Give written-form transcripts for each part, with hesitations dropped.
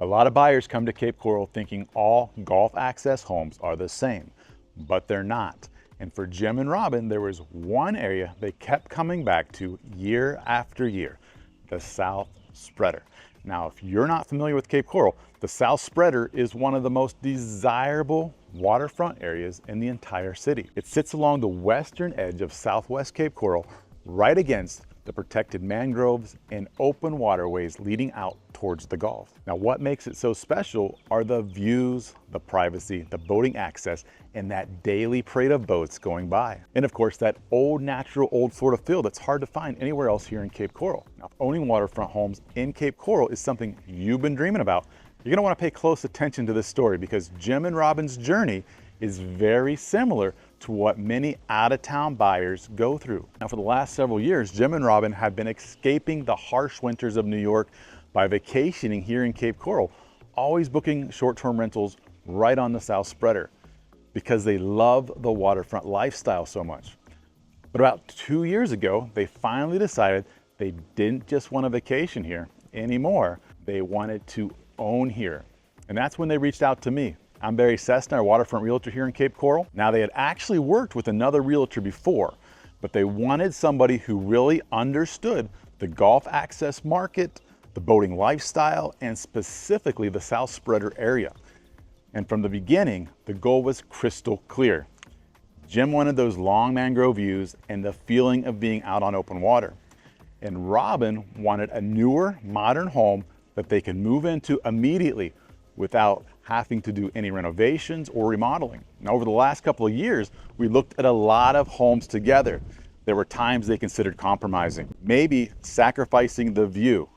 A lot of buyers come to Cape Coral thinking all golf access homes are the same, but they're not. And for Jim and Robin, there was one area they kept coming back to year after year, the South Spreader. Now, if you're not familiar with Cape Coral, the South Spreader is one of the most desirable waterfront areas in the entire city. It sits along the western edge of Southwest Cape Coral, right against the protected mangroves and open waterways leading out towards the Gulf. Now, what makes it so special are the views, the privacy, the boating access, and that daily parade of boats going by. And of course, that old natural old Florida feel that's hard to find anywhere else here in Cape Coral. Now, if owning waterfront homes in Cape Coral is something you've been dreaming about, you're gonna wanna pay close attention to this story, because Jim and Robin's journey is very similar to what many out-of-town buyers go through. Now, for the last several years, Jim and Robin have been escaping the harsh winters of New York by vacationing here in Cape Coral, always booking short-term rentals right on the South Spreader, because they love the waterfront lifestyle so much. But about 2 years ago, they finally decided they didn't just want a vacation here anymore, they wanted to own here. And that's when they reached out to me. I'm Barry Cessna, a waterfront realtor here in Cape Coral. Now, they had actually worked with another realtor before, but they wanted somebody who really understood the golf access market, the boating lifestyle, and specifically the South Spreader area. And from the beginning, the goal was crystal clear. Jim wanted those long mangrove views and the feeling of being out on open water. And Robin wanted a newer, modern home that they could move into immediately without having to do any renovations or remodeling. Now, over the last couple of years, we looked at a lot of homes together. There were times they considered compromising, maybe sacrificing the view,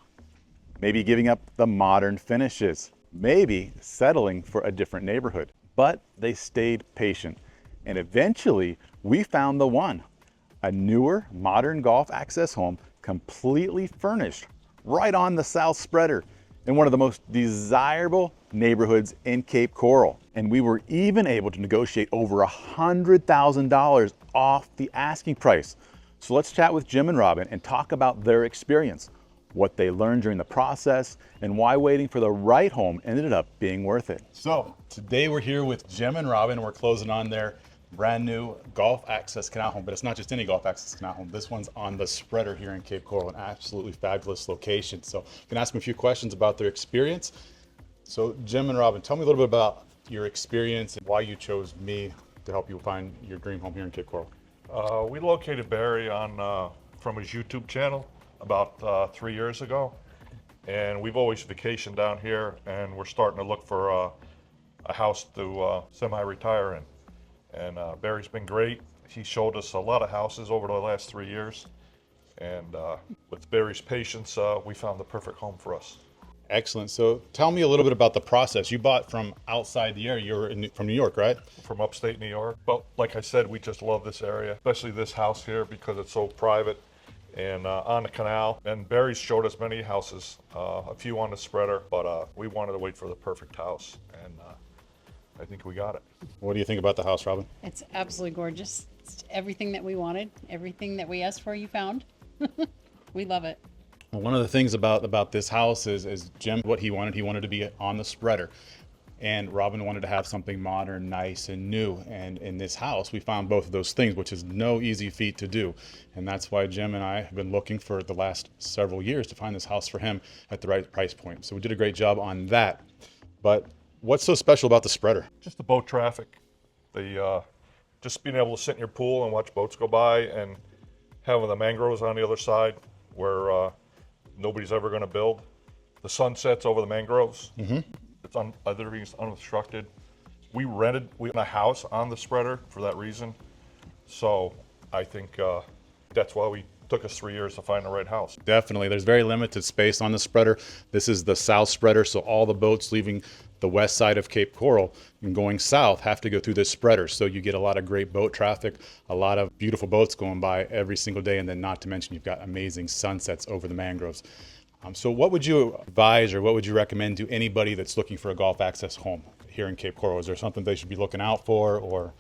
maybe giving up the modern finishes, maybe settling for a different neighborhood. But they stayed patient, and eventually we found the one, a newer, modern golf access home, completely furnished, right on the South Spreader, in one of the most desirable neighborhoods in Cape Coral. And we were even able to negotiate over $100,000 off the asking price. So let's chat with Jim and Robin and talk about their experience, what they learned during the process, and why waiting for the right home ended up being worth it. So today we're here with Jim and Robin. We're closing on their brand new golf access canal home, but it's not just any golf access canal home. This one's on the Spreader here in Cape Coral, an absolutely fabulous location. So you can ask them a few questions about their experience. So Jim and Robin, tell me a little bit about your experience and why you chose me to help you find your dream home here in Cape Coral. We located Barry from his YouTube channel about 3 years ago, and we've always vacationed down here, and we're starting to look for a house to semi-retire in. And Barry's been great. He showed us a lot of houses over the last 3 years, and with Barry's patience, we found the perfect home for us. Excellent. So tell me a little bit about the process. You bought from outside the area. You're from New York, right? From upstate New York. But like I said, we just love this area, especially this house here, because it's so private and on the canal. And Barry's showed us many houses, a few on the Spreader, but we wanted to wait for the perfect house, and I think we got it. What do you think about the house, Robin? It's absolutely gorgeous. It's everything that we wanted, everything that we asked for, you found. We love it. Well, one of the things about this house is Jim, what he wanted to be on the Spreader. And Robin wanted to have something modern, nice, and new. And in this house, we found both of those things, which is no easy feat to do. And that's why Jim and I have been looking for the last several years to find this house for him at the right price point. So we did a great job on that. But what's so special about the Spreader? Just the boat traffic. Just being able to sit in your pool and watch boats go by, and having the mangroves on the other side where nobody's ever going to build. The sunsets over the mangroves. Mm-hmm. It's everything's unobstructed. We rented a house on the Spreader for that reason. So I think that's why we took us 3 years to find the right house. Definitely. There's very limited space on the Spreader. This is the South Spreader, so all the boats leaving the west side of Cape Coral and going south have to go through this Spreader. So you get a lot of great boat traffic, a lot of beautiful boats going by every single day, and then not to mention you've got amazing sunsets over the mangroves. So what would you advise or what would you recommend to anybody that's looking for a golf access home here in Cape Coral? Is there something they should be looking out for, or?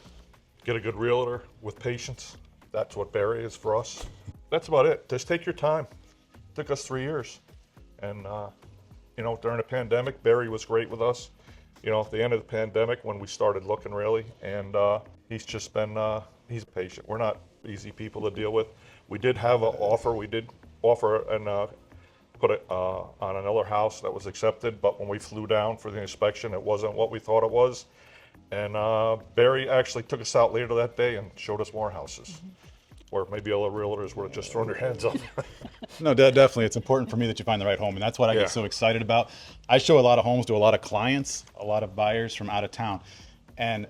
Get a good realtor with patience. That's what Barry is for us. That's about it. Just take your time. It took us 3 years, and you know, during the pandemic, Barry was great with us. You know, at the end of the pandemic when we started looking really, and he's just been, he's patient. We're not easy people to deal with. We did have an offer. We did offer and put it on another house that was accepted, but when we flew down for the inspection, it wasn't what we thought it was. And Barry actually took us out later that day and showed us more houses, where maybe other realtors would have just thrown their hands up. No, definitely. It's important for me that you find the right home, and that's what I Yeah. get so excited about. I show a lot of homes to a lot of clients, a lot of buyers from out of town, and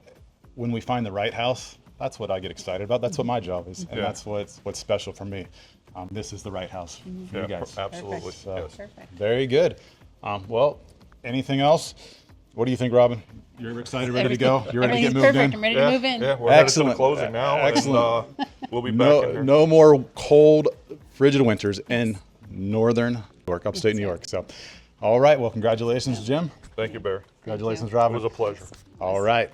when we find the right house, that's what I get excited about. That's what my job is, and Yeah. that's what's special for me. This is the right house for you guys. Absolutely. So, Yes. Perfect. very good. Well, anything else? What do you think, Robin? You're excited, ready to go? You're ready to get Everything's moved perfect. in? I'm ready Yeah, to move in. yeah, we're headed to Excellent. the closing now, Excellent. and we'll be back in here. No more cold, frigid winters in northern New York, upstate New York. So, all right. Well, congratulations, Jim. Thank you, Barry. Congratulations, It Robin. was a pleasure. All right.